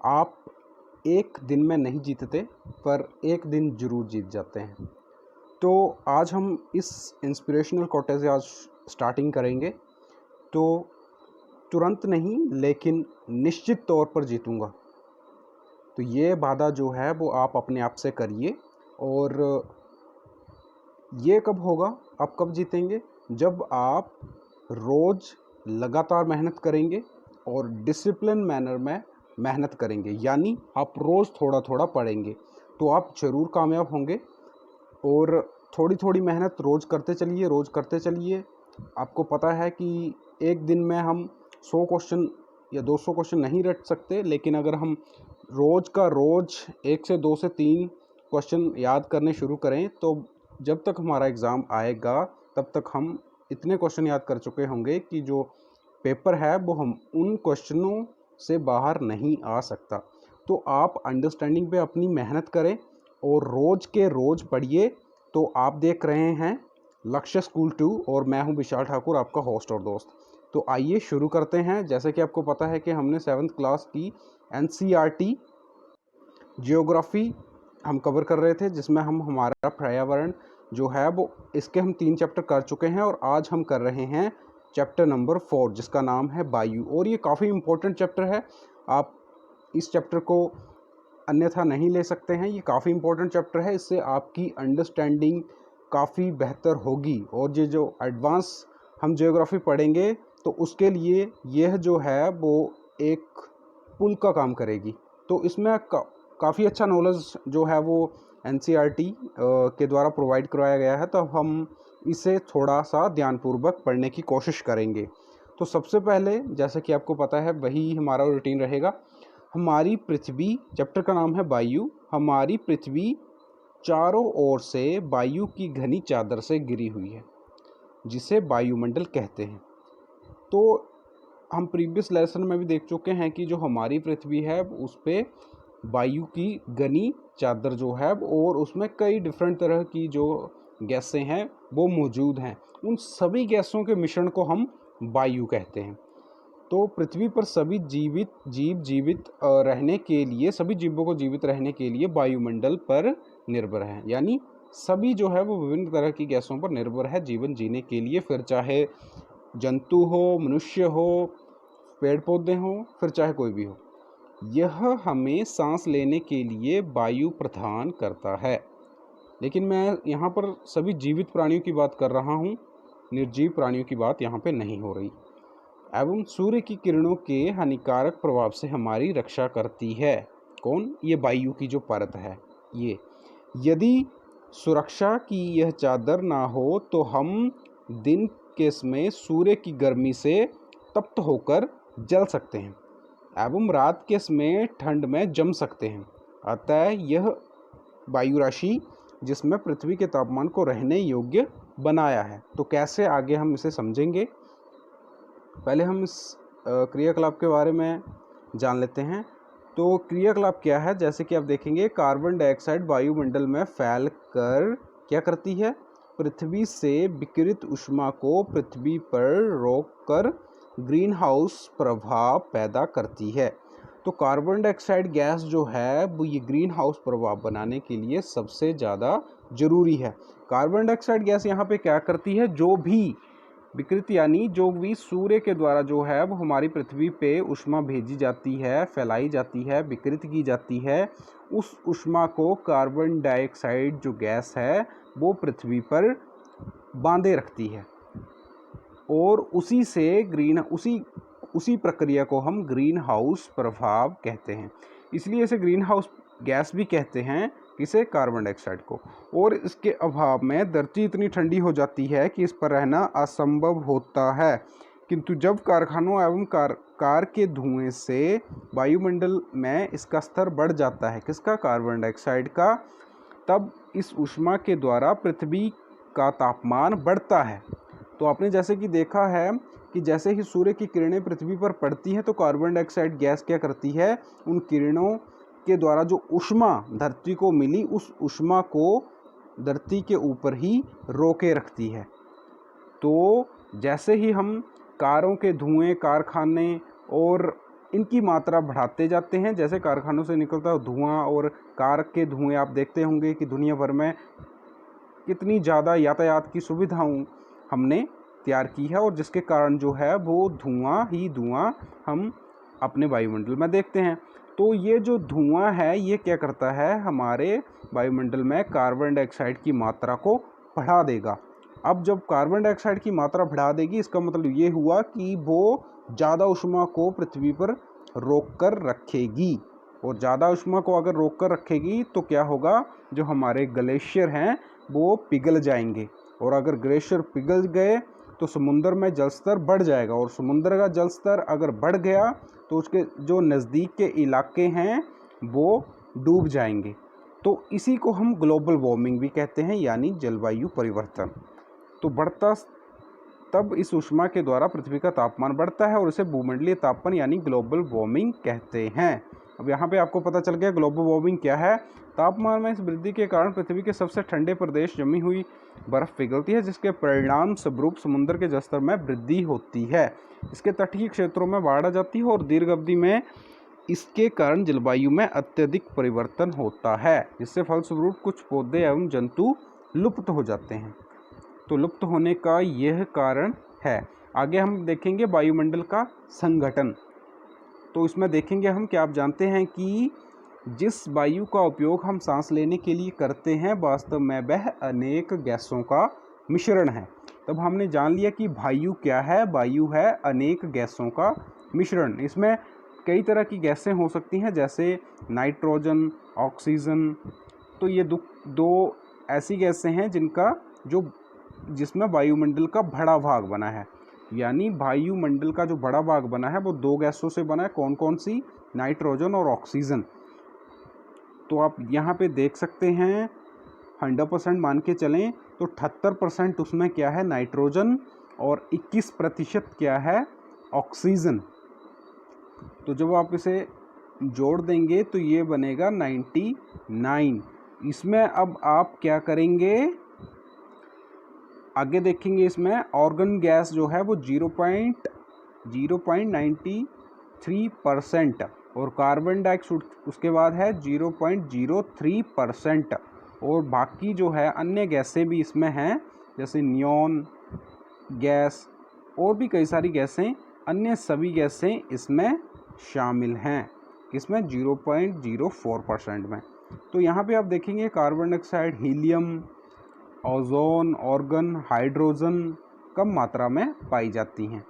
आप एक दिन में नहीं जीतते, पर एक दिन ज़रूर जीत जाते हैं। तो आज हम इस इंस्पिरेशनल कोटे से आज स्टार्टिंग करेंगे। तो तुरंत नहीं, लेकिन निश्चित तौर पर जीतूँगा। तो ये वादा जो है वो आप अपने आप से करिए। और ये कब होगा, आप कब जीतेंगे? जब आप रोज़ लगातार मेहनत करेंगे और डिसिप्लिन मैनर में मेहनत करेंगे, यानी आप रोज़ थोड़ा थोड़ा पढ़ेंगे, तो आप ज़रूर कामयाब होंगे। और थोड़ी थोड़ी मेहनत रोज़ करते चलिए, रोज़ करते चलिए। आपको पता है कि एक दिन में हम 100 क्वेश्चन या 200 क्वेश्चन नहीं रट सकते, लेकिन अगर हम रोज़ का रोज़ 1 से 2 से 3 क्वेश्चन याद करने शुरू करें, तो जब तक हमारा एग्ज़ाम आएगा तब तक हम इतने क्वेश्चन याद कर चुके होंगे कि जो पेपर है वो हम उन क्वेश्चनों से बाहर नहीं आ सकता। तो आप अंडरस्टैंडिंग पे अपनी मेहनत करें और रोज़ के रोज़ पढ़िए। तो आप देख रहे हैं लक्ष्य स्कूल 2 और मैं हूं विशाल ठाकुर, आपका होस्ट और दोस्त। तो आइए शुरू करते हैं। जैसे कि आपको पता है कि हमने 7th क्लास की NCERT जियोग्राफी हम कवर कर रहे थे, जिसमें हम हमारा पर्यावरण जो है वो इसके हम 3 चैप्टर कर चुके हैं और आज हम कर रहे हैं चैप्टर नंबर 4, जिसका नाम है वायु। और ये काफ़ी इम्पोर्टेंट चैप्टर है, आप इस चैप्टर को अन्यथा नहीं ले सकते हैं। ये काफ़ी इम्पोर्टेंट चैप्टर है, इससे आपकी अंडरस्टैंडिंग काफ़ी बेहतर होगी। और ये जो एडवांस हम जियोग्राफी पढ़ेंगे तो उसके लिए यह जो है वो एक पुल का काम करेगी। तो इसमें काफ़ी अच्छा नॉलेज जो है वो NCERT के द्वारा प्रोवाइड करवाया गया है, तो हम इसे थोड़ा सा ध्यानपूर्वक पढ़ने की कोशिश करेंगे। तो सबसे पहले, जैसे कि आपको पता है, वही हमारा रूटीन रहेगा। हमारी पृथ्वी, चैप्टर का नाम है वायु। हमारी पृथ्वी चारों ओर से वायु की घनी चादर से घिरी हुई है, जिसे वायुमंडल कहते हैं। तो हम प्रीवियस लेसन में भी देख चुके हैं कि जो हमारी पृथ्वी है उस पर वायु की घनी चादर जो है, और उसमें कई डिफरेंट तरह की जो गैसें हैं वो मौजूद हैं। उन सभी गैसों के मिश्रण को हम वायु कहते हैं। तो पृथ्वी पर सभी जीवित रहने के लिए, सभी जीवों को जीवित रहने के लिए वायुमंडल पर निर्भर है। यानी सभी जो है वो विभिन्न तरह की गैसों पर निर्भर है जीवन जीने के लिए। फिर चाहे जंतु हो, मनुष्य हो, पेड़ पौधे हों, फिर चाहे कोई भी हो, यह हमें सांस लेने के लिए वायु प्रदान करता है। लेकिन मैं यहाँ पर सभी जीवित प्राणियों की बात कर रहा हूँ, निर्जीव प्राणियों की बात यहाँ पे नहीं हो रही। एवं सूर्य की किरणों के हानिकारक प्रभाव से हमारी रक्षा करती है। कौन? ये वायु की जो परत है ये। यदि सुरक्षा की यह चादर ना हो तो हम दिन के समय सूर्य की गर्मी से तप्त होकर जल सकते हैं एवं रात के समय ठंड में जम सकते हैं। अतः यह वायु राशि जिसमें पृथ्वी के तापमान को रहने योग्य बनाया है। तो कैसे आगे हम इसे समझेंगे, पहले हम इस क्रियाकलाप के बारे में जान लेते हैं। तो क्रियाकलाप क्या है? जैसे कि आप देखेंगे, कार्बन डाइऑक्साइड वायुमंडल में फैल कर क्या करती है? पृथ्वी से विकिरित ऊष्मा को पृथ्वी पर रोककर ग्रीन हाउस प्रभाव पैदा करती है। तो कार्बन डाइऑक्साइड गैस जो है वो ये ग्रीन हाउस प्रभाव बनाने के लिए सबसे ज़्यादा ज़रूरी है। कार्बन डाइऑक्साइड गैस यहाँ पे क्या करती है? जो भी विकृत यानी जो भी सूर्य के द्वारा जो है वो हमारी पृथ्वी पे ऊष्मा भेजी जाती है, फैलाई जाती है, विकृत की जाती है, उस ऊष्मा को कार्बन डाइऑक्साइड जो गैस है वो पृथ्वी पर बांधे रखती है। और उसी से उसी प्रक्रिया को हम ग्रीन हाउस प्रभाव कहते हैं। इसलिए इसे ग्रीन हाउस गैस भी कहते हैं, किसे? कार्बन डाइऑक्साइड को। और इसके अभाव में धरती इतनी ठंडी हो जाती है कि इस पर रहना असंभव होता है। किंतु जब कारखानों एवं कार के धुएं से वायुमंडल में इसका स्तर बढ़ जाता है, किसका? कार्बन डाइऑक्साइड का, तब इस ऊष्मा के द्वारा पृथ्वी का तापमान बढ़ता है। तो आपने जैसे कि देखा है कि जैसे ही सूर्य की किरणें पृथ्वी पर पड़ती हैं तो कार्बन डाइऑक्साइड गैस क्या करती है? उन किरणों के द्वारा जो ऊष्मा धरती को मिली, उस ऊष्मा को धरती के ऊपर ही रोके रखती है। तो जैसे ही हम कारों के धुएं, कारखाने और इनकी मात्रा बढ़ाते जाते हैं। जैसे कारखानों से निकलता धुआं और कार के धुएँ आप देखते होंगे कि दुनिया भर में कितनी ज़्यादा यातायात की सुविधाओं हमने तैयार की है, और जिसके कारण जो है वो धुआं ही धुआं हम अपने वायुमंडल में देखते हैं। तो ये जो धुआं है ये क्या करता है, हमारे वायुमंडल में कार्बन डाइऑक्साइड की मात्रा को बढ़ा देगा। अब जब कार्बन डाइऑक्साइड की मात्रा बढ़ा देगी, इसका मतलब ये हुआ कि वो ज़्यादा ऊष्मा को पृथ्वी पर रोक कर रखेगी, और ज़्यादा ऊष्मा को अगर रोक कर रखेगी तो क्या होगा, जो हमारे ग्लेशियर हैं वो पिघल जाएंगे, और अगर ग्लेशियर पिघल गए तो समुद्र में जल स्तर बढ़ जाएगा, और समुद्र का जल स्तर अगर बढ़ गया तो उसके जो नज़दीक के इलाके हैं वो डूब जाएंगे। तो इसी को हम ग्लोबल वार्मिंग भी कहते हैं, यानी जलवायु परिवर्तन। तो बढ़ता तब इस ऊष्मा के द्वारा पृथ्वी का तापमान बढ़ता है, और इसे भूमंडलीय तापमान यानी ग्लोबल वार्मिंग कहते हैं। अब यहाँ पे आपको पता चल गया ग्लोबल वार्मिंग क्या है। तापमान में इस वृद्धि के कारण पृथ्वी के सबसे ठंडे प्रदेश जमी हुई बर्फ पिघलती है, जिसके परिणाम स्वरूप समुद्र के जलस्तर में वृद्धि होती है। इसके तटीय क्षेत्रों में बाढ़ आ जाती है, और दीर्घ अवधि में इसके कारण जलवायु में अत्यधिक परिवर्तन होता है, जिससे फलस्वरूप कुछ पौधे एवं जंतु लुप्त हो जाते हैं। तो लुप्त होने का यह कारण है। आगे हम देखेंगे वायुमंडल का संघटन। तो इसमें देखेंगे हम कि आप जानते हैं कि जिस वायु का उपयोग हम सांस लेने के लिए करते हैं, वास्तव में वह अनेक गैसों का मिश्रण है। तब हमने जान लिया कि वायु क्या है। वायु है अनेक गैसों का मिश्रण। इसमें कई तरह की गैसें हो सकती हैं, जैसे नाइट्रोजन, ऑक्सीजन। तो ये दो ऐसी गैसें हैं जिसमें वायुमंडल का बड़ा भाग बना है। यानी वायुमंडल का जो बड़ा भाग बना है वो दो गैसों से बना है। कौन कौन सी? नाइट्रोजन और ऑक्सीजन। तो आप यहाँ पे देख सकते हैं 100% मान के चलें तो 78% उसमें क्या है, नाइट्रोजन, और 21% क्या है, ऑक्सीजन। तो जब आप इसे जोड़ देंगे तो ये बनेगा 99। इसमें अब आप क्या करेंगे, आगे देखेंगे। इसमें ऑर्गन गैस जो है वो 0.93%, और कार्बन डाइऑक्साइड उसके बाद है 0.03%, और बाकी जो है अन्य गैसें भी इसमें हैं, जैसे नियॉन गैस और भी कई सारी गैसें, अन्य सभी गैसें इसमें शामिल हैं। इसमें 0.04% में। तो यहाँ पे आप देखेंगे carbon dioxide, helium, ozone, argon, hydrogen कम मात्रा में पाई जाती हैं,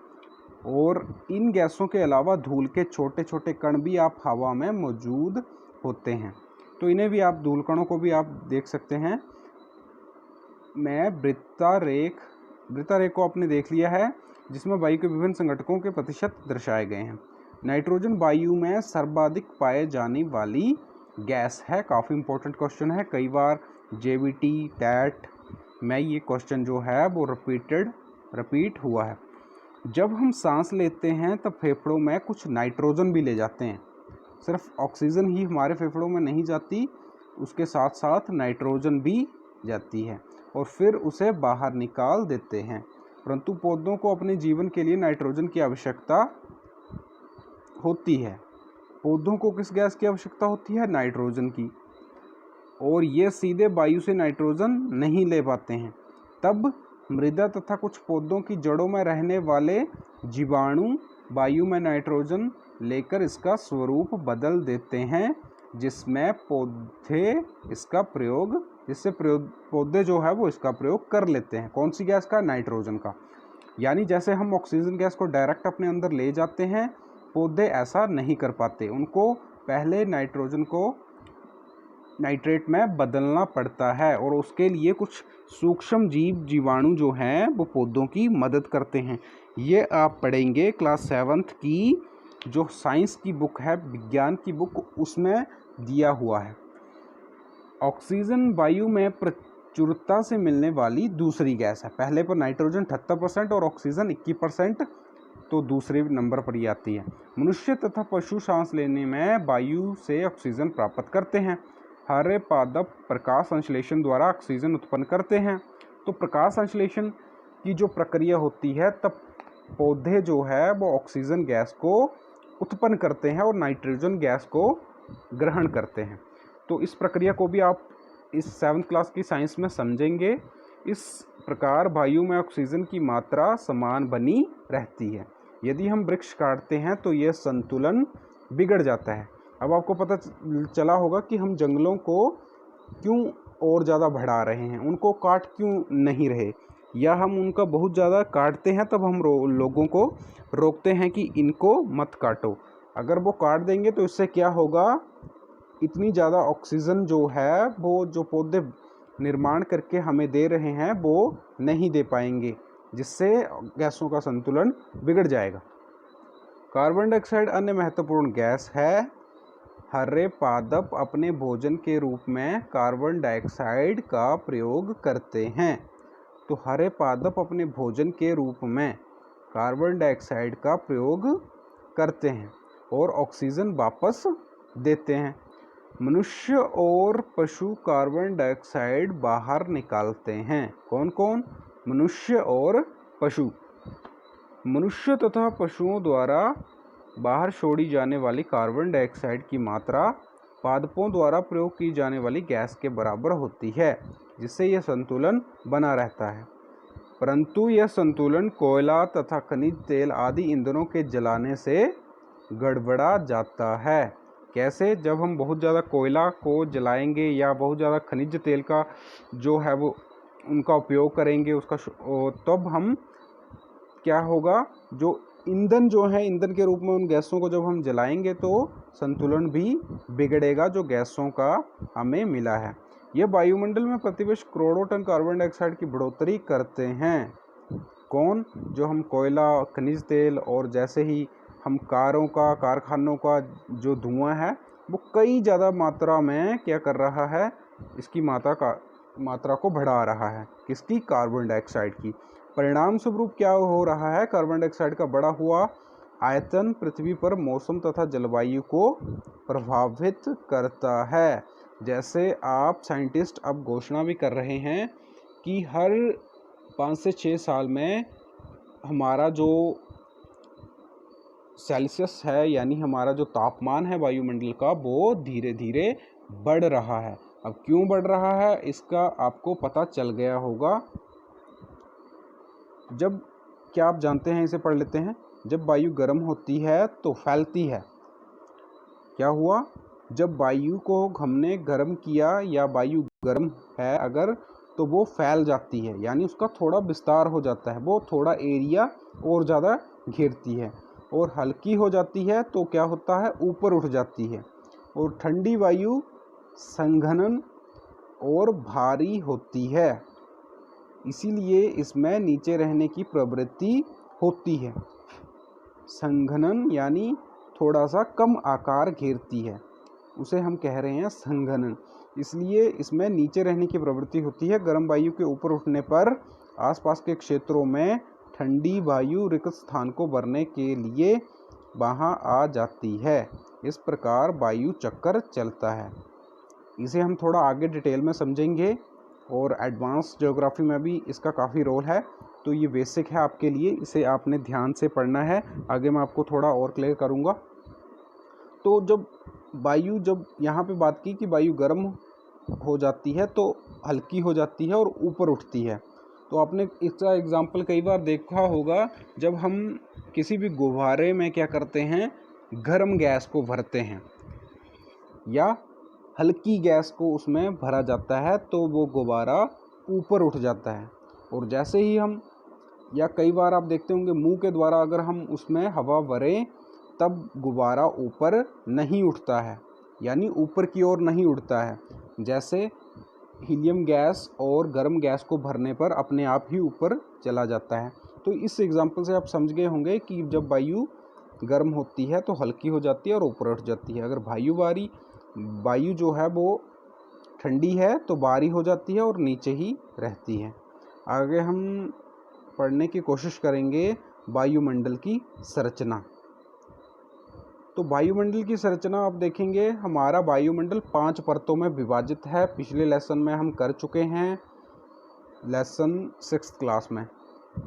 और इन गैसों के अलावा धूल के छोटे छोटे कण भी आप हवा में मौजूद होते हैं। तो इन्हें भी आप, धूल कणों को भी आप देख सकते हैं। मैं वृत्तारेख को आपने देख लिया है, जिसमें वायु के विभिन्न संघटकों के प्रतिशत दर्शाए गए हैं। नाइट्रोजन वायु में सर्वाधिक पाए जाने वाली गैस है। काफ़ी इंपॉर्टेंट क्वेश्चन है, कई बार जेबीटी, टैट में ये क्वेश्चन जो है वो रिपीट हुआ है। जब हम सांस लेते हैं तब फेफड़ों में कुछ नाइट्रोजन भी ले जाते हैं। सिर्फ ऑक्सीजन ही हमारे फेफड़ों में नहीं जाती, उसके साथ साथ नाइट्रोजन भी जाती है, और फिर उसे बाहर निकाल देते हैं। परंतु पौधों को अपने जीवन के लिए नाइट्रोजन की आवश्यकता होती है। पौधों को किस गैस की आवश्यकता होती है? नाइट्रोजन की। और ये सीधे वायु से नाइट्रोजन नहीं ले पाते हैं। तब मृदा तथा कुछ पौधों की जड़ों में रहने वाले जीवाणु वायु में नाइट्रोजन लेकर इसका स्वरूप बदल देते हैं, जिससे पौधे जो है वो इसका प्रयोग कर लेते हैं। कौन सी गैस का? नाइट्रोजन का। यानी जैसे हम ऑक्सीजन गैस को डायरेक्ट अपने अंदर ले जाते हैं, पौधे ऐसा नहीं कर पाते। उनको पहले नाइट्रोजन को नाइट्रेट में बदलना पड़ता है, और उसके लिए कुछ सूक्ष्म जीवाणु जो हैं वो पौधों की मदद करते हैं। ये आप पढ़ेंगे क्लास 7th की जो साइंस की बुक है, विज्ञान की बुक, उसमें दिया हुआ है। ऑक्सीजन वायु में प्रचुरता से मिलने वाली दूसरी गैस है। पहले पर नाइट्रोजन 78% और ऑक्सीजन 21%, तो दूसरे नंबर पर ही आती है। मनुष्य तथा पशु सांस लेने में वायु से ऑक्सीजन प्राप्त करते हैं। हरे पादप प्रकाश संश्लेषण द्वारा ऑक्सीजन उत्पन्न करते हैं। तो प्रकाश संश्लेषण की जो प्रक्रिया होती है, तब पौधे जो है वो ऑक्सीजन गैस को उत्पन्न करते हैं और नाइट्रोजन गैस को ग्रहण करते हैं। तो इस प्रक्रिया को भी आप इस 7th क्लास की साइंस में समझेंगे। इस प्रकार वायु में ऑक्सीजन की मात्रा समान बनी रहती है। यदि हम वृक्ष काटते हैं तो यह संतुलन बिगड़ जाता है। अब आपको पता चला होगा कि हम जंगलों को क्यों और ज़्यादा बढ़ा रहे हैं, उनको काट क्यों नहीं रहे, या हम उनका बहुत ज़्यादा काटते हैं तब हम लोगों को रोकते हैं कि इनको मत काटो। अगर वो काट देंगे तो इससे क्या होगा, इतनी ज़्यादा ऑक्सीजन जो है वो जो पौधे निर्माण करके हमें दे रहे हैं वो नहीं दे पाएंगे, जिससे गैसों का संतुलन बिगड़ जाएगा। कार्बन डाइऑक्साइड अन्य महत्वपूर्ण गैस है। हरे पादप अपने भोजन के रूप में कार्बन डाइऑक्साइड का प्रयोग करते हैं। तो हरे पादप अपने भोजन के रूप में कार्बन डाइऑक्साइड का प्रयोग करते हैं और ऑक्सीजन वापस देते हैं। मनुष्य और पशु कार्बन डाइऑक्साइड बाहर निकालते हैं। कौन कौन? मनुष्य और पशु। मनुष्य तथा पशुओं द्वारा बाहर छोड़ी जाने वाली कार्बन डाइऑक्साइड की मात्रा पादपों द्वारा प्रयोग की जाने वाली गैस के बराबर होती है, जिससे यह संतुलन बना रहता है। परंतु यह संतुलन कोयला तथा खनिज तेल आदि ईंधनों के जलाने से गड़बड़ा जाता है। कैसे? जब हम बहुत ज़्यादा कोयला को जलाएंगे या बहुत ज़्यादा खनिज तेल का जो है वो उनका उपयोग करेंगे उसका, तब हम क्या होगा, जो ईंधन जो है, ईंधन के रूप में उन गैसों को जब हम जलाएंगे तो संतुलन भी बिगड़ेगा जो गैसों का हमें मिला है। यह वायुमंडल में प्रतिवर्ष करोड़ों टन कार्बन डाइऑक्साइड की बढ़ोतरी करते हैं। कौन? जो हम कोयला, खनिज तेल और जैसे ही हम कारों का, कारखानों का जो धुआं है वो कई ज़्यादा मात्रा में क्या कर रहा है, इसकी मात्रा को बढ़ा रहा है। किसकी? कार्बन डाइऑक्साइड की। परिणाम स्वरूप क्या हो रहा है, कार्बन डाइऑक्साइड का बढ़ा हुआ आयतन पृथ्वी पर मौसम तथा जलवायु को प्रभावित करता है। जैसे आप साइंटिस्ट अब घोषणा भी कर रहे हैं कि हर 5 से 6 साल में हमारा जो सेल्सियस है, यानी हमारा जो तापमान है वायुमंडल का, वो धीरे धीरे बढ़ रहा है। अब क्यों बढ़ रहा है इसका आपको पता चल गया होगा। जब, क्या आप जानते हैं, इसे पढ़ लेते हैं। जब वायु गर्म होती है तो फैलती है। क्या हुआ? जब वायु को हमने गर्म किया या वायु गर्म है अगर, तो वो फैल जाती है, यानी उसका थोड़ा विस्तार हो जाता है, वो थोड़ा एरिया और ज़्यादा घेरती है। और हल्की हो जाती है तो क्या होता है, ऊपर उठ जाती है। और ठंडी वायु संघनन और भारी होती है, इसीलिए इसमें नीचे रहने की प्रवृत्ति होती है। संघनन यानी थोड़ा सा कम आकार घेरती है, उसे हम कह रहे हैं संघनन, इसलिए इसमें नीचे रहने की प्रवृत्ति होती है। गर्म वायु के ऊपर उठने पर आसपास के क्षेत्रों में ठंडी वायु रिक्त स्थान को भरने के लिए वहाँ आ जाती है। इस प्रकार वायु चक्कर चलता है। इसे हम थोड़ा आगे डिटेल में समझेंगे और एडवांस ज्योग्राफी में भी इसका काफ़ी रोल है। तो ये बेसिक है आपके लिए, इसे आपने ध्यान से पढ़ना है। आगे मैं आपको थोड़ा और क्लियर करूँगा। तो जब वायु, जब यहाँ पे बात की कि वायु गर्म हो जाती है तो हल्की हो जाती है और ऊपर उठती है, तो आपने इसका एग्जाम्पल कई बार देखा होगा। जब हम किसी भी गुब्बारे में क्या करते हैं, गर्म गैस को भरते हैं या हल्की गैस को उसमें भरा जाता है तो वो गुब्बारा ऊपर उठ जाता है। और जैसे ही हम, या कई बार आप देखते होंगे मुंह के द्वारा अगर हम उसमें हवा भरें तब गुब्बारा ऊपर नहीं उठता है, यानी ऊपर की ओर नहीं उड़ता है। जैसे हीलियम गैस और गर्म गैस को भरने पर अपने आप ही ऊपर चला जाता है। तो इस एग्जाम्पल से आप समझ गए होंगे कि जब वायु गर्म होती है तो हल्की हो जाती है और ऊपर उठ जाती है। अगर वायु जो है वो ठंडी है तो बाहरी हो जाती है और नीचे ही रहती है। आगे हम पढ़ने की कोशिश करेंगे वायुमंडल की संरचना। तो वायुमंडल की संरचना आप देखेंगे, हमारा वायुमंडल 5 परतों में विभाजित है। पिछले लेसन में हम कर चुके हैं, लेसन 6th क्लास में।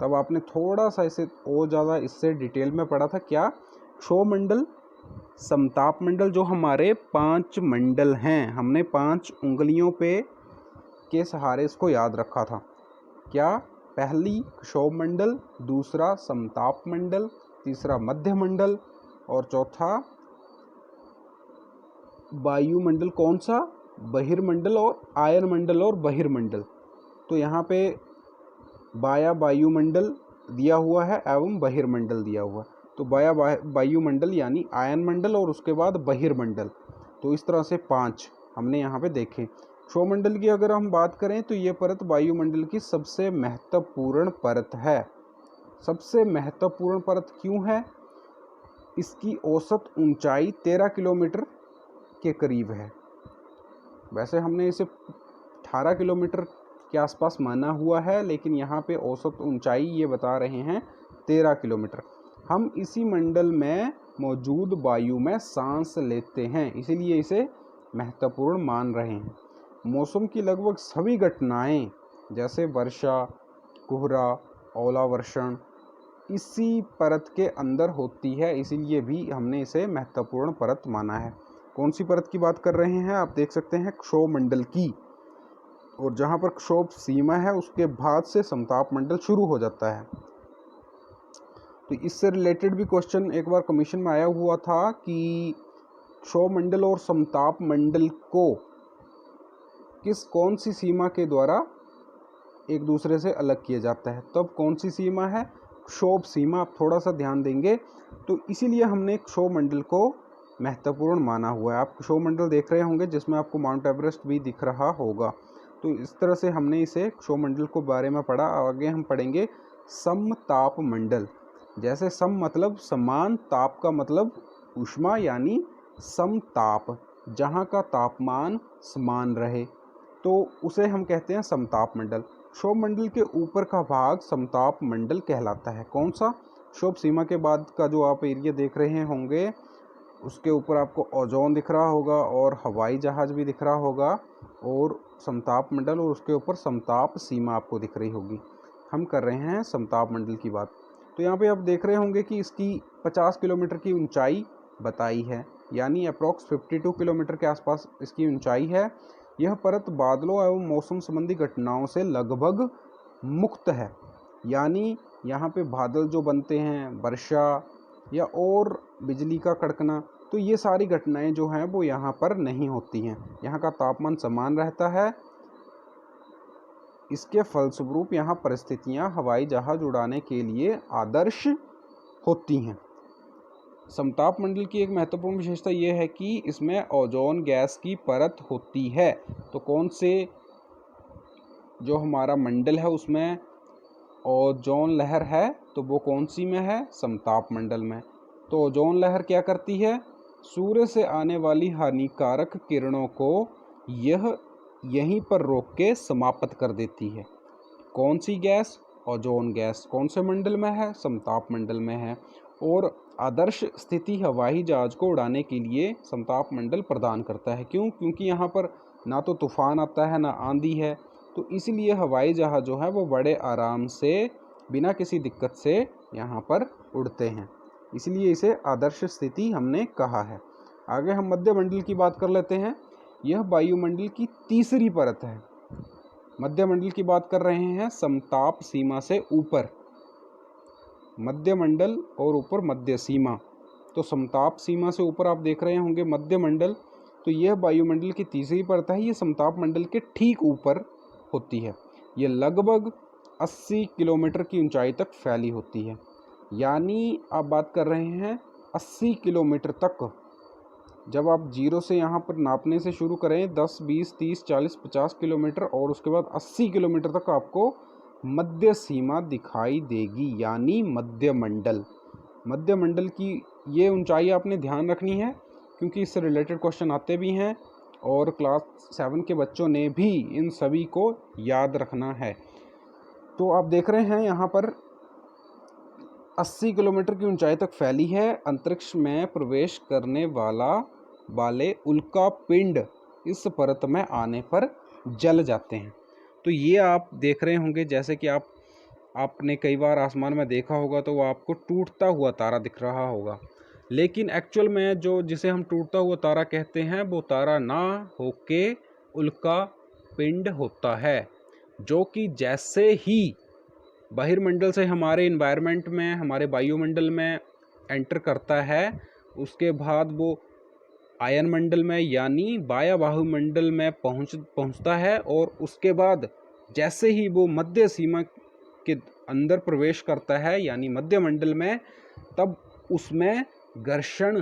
तब आपने थोड़ा सा इसे और ज़्यादा इससे डिटेल में पढ़ा था। क्या? क्षोमंडल, समताप मंडल जो हमारे 5 मंडल हैं, हमने 5 उंगलियों पे के सहारे इसको याद रखा था। क्या? पहली क्षोभ मंडल, दूसरा समताप मंडल, तीसरा मध्य मंडल और चौथा वायुमंडल। कौन सा? बहिर्मंडल और आयन मंडल और बहिर्मंडल। तो यहाँ पे वायुमंडल दिया हुआ है एवं बहिर्मंडल दिया हुआ है। तो वायुमंडल यानी आयन मंडल और उसके बाद बहिर्मंडल। तो इस तरह से 5 हमने यहाँ पे देखे। क्षोभमंडल की अगर हम बात करें तो ये परत वायुमंडल की सबसे महत्वपूर्ण परत है। सबसे महत्वपूर्ण परत क्यों है? इसकी औसत ऊंचाई 13 किलोमीटर के करीब है। वैसे हमने इसे 18 किलोमीटर के आसपास माना हुआ है, लेकिन यहाँ पे औसत ऊंचाई ये बता रहे हैं 13 किलोमीटर। हम इसी मंडल में मौजूद वायु में सांस लेते हैं, इसीलिए इसे महत्वपूर्ण मान रहे हैं। मौसम की लगभग सभी घटनाएं जैसे वर्षा, कोहरा, ओलावर्षण इसी परत के अंदर होती है, इसीलिए भी हमने इसे महत्वपूर्ण परत माना है। कौन सी परत की बात कर रहे हैं? आप देख सकते हैं क्षोभ मंडल की। और जहाँ पर क्षोभ सीमा है उसके बाद से समताप मंडल शुरू हो जाता है। तो इससे रिलेटेड भी क्वेश्चन एक बार कमीशन में आया हुआ था कि क्षोभ मंडल और समताप मंडल को कौन सी सीमा के द्वारा एक दूसरे से अलग किया जाता है। तब कौन सी सीमा है? क्षोभ सीमा। आप थोड़ा सा ध्यान देंगे तो इसीलिए हमने क्षोभ मंडल को महत्वपूर्ण माना हुआ है। आप क्षोभ मंडल देख रहे होंगे जिसमें आपको माउंट एवरेस्ट भी दिख रहा होगा। तो इस तरह से हमने इसे क्षोभ मंडल को बारे में पढ़ा। आगे हम पढ़ेंगे समताप मंडल। जैसे सम मतलब समान, ताप का मतलब ऊष्मा यानी समताप, जहाँ का तापमान समान रहे तो उसे हम कहते हैं समताप मंडल। क्षोभ मंडल के ऊपर का भाग समताप मंडल कहलाता है। कौन सा? क्षोभ सीमा के बाद का जो आप एरिया देख रहे होंगे उसके ऊपर आपको ओजोन दिख रहा होगा और हवाई जहाज़ भी दिख रहा होगा और समताप मंडल, और उसके ऊपर समताप सीमा आपको दिख रही होगी। हम कर रहे हैं समताप मंडल की बात। तो यहाँ पे आप देख रहे होंगे कि इसकी 50 किलोमीटर की ऊंचाई बताई है, यानी अप्रॉक्स 52 किलोमीटर के आसपास इसकी ऊंचाई है। यह परत बादलों एवं मौसम संबंधी घटनाओं से लगभग मुक्त है, यानी यहाँ पे बादल जो बनते हैं, वर्षा या और बिजली का कड़कना, तो ये सारी घटनाएं जो हैं वो यहाँ पर नहीं होती हैं। यहाँ का तापमान समान रहता है। इसके फलस्वरूप यहाँ परिस्थितियाँ हवाई जहाज उड़ाने के लिए आदर्श होती हैं। समताप मंडल की एक महत्वपूर्ण विशेषता ये है कि इसमें ओजोन गैस की परत होती है। तो कौन से जो हमारा मंडल है उसमें ओजोन लहर है, तो वो कौन सी में है? समताप मंडल में। तो ओजोन लहर क्या करती है? सूर्य से आने वाली हानिकारक किरणों को यह यहीं पर रोक के समाप्त कर देती है। कौन सी गैस? Ozone gas. कौन से मंडल में है? समताप मंडल में है। और आदर्श स्थिति हवाई जहाज को उड़ाने के लिए समताप मंडल प्रदान करता है। क्यों? क्योंकि यहाँ पर ना तो तूफान आता है ना आंधी है, तो इसलिए हवाई जहाज जो है वो बड़े आराम से बिना किसी दिक्कत से यहाँ पर उड़ते हैं, इसलिए इसे आदर्श स्थिति हमने कहा है। आगे हम मध्य मंडल की बात कर लेते हैं। यह वायुमंडल की तीसरी परत है। मध्य मंडल की बात कर रहे हैं समताप सीमा से ऊपर, मध्य मंडल और ऊपर मध्य सीमा। तो समताप सीमा से ऊपर आप देख रहे होंगे मध्य मंडल, तो यह वायुमंडल की तीसरी परत है। ये समताप मंडल के ठीक ऊपर होती है। ये लगभग 80 किलोमीटर की ऊंचाई तक फैली होती है, यानी आप बात कर रहे हैं 80 किलोमीटर तक। जब आप जीरो से यहाँ पर नापने से शुरू करें 10, 20, 30, 40, 50 किलोमीटर और उसके बाद 80 किलोमीटर तक आपको मध्य सीमा दिखाई देगी, यानी मध्य मंडल। मध्य मंडल की ये ऊंचाई आपने ध्यान रखनी है क्योंकि इससे रिलेटेड क्वेश्चन आते भी हैं और क्लास 7 के बच्चों ने भी इन सभी को याद रखना है। तो आप देख रहे हैं यहाँ पर 80 किलोमीटर की ऊंचाई तक फैली है। अंतरिक्ष में प्रवेश करने वाले उल्का पिंड इस परत में आने पर जल जाते हैं। तो ये आप देख रहे होंगे, जैसे कि आपने कई बार आसमान में देखा होगा तो वो आपको टूटता हुआ तारा दिख रहा होगा, लेकिन एक्चुअल में जो जिसे हम टूटता हुआ तारा कहते हैं वो तारा ना होके उल्का पिंड होता है, जो कि जैसे ही बहिर्मंडल से हमारे इन्वायरमेंट में, हमारे वायुमंडल में एंटर करता है, उसके बाद वो आयन मंडल में यानी वाया वायुमंडल में पहुंचता है, और उसके बाद जैसे ही वो मध्य सीमा के अंदर प्रवेश करता है यानी मध्य मंडल में, तब उसमें घर्षण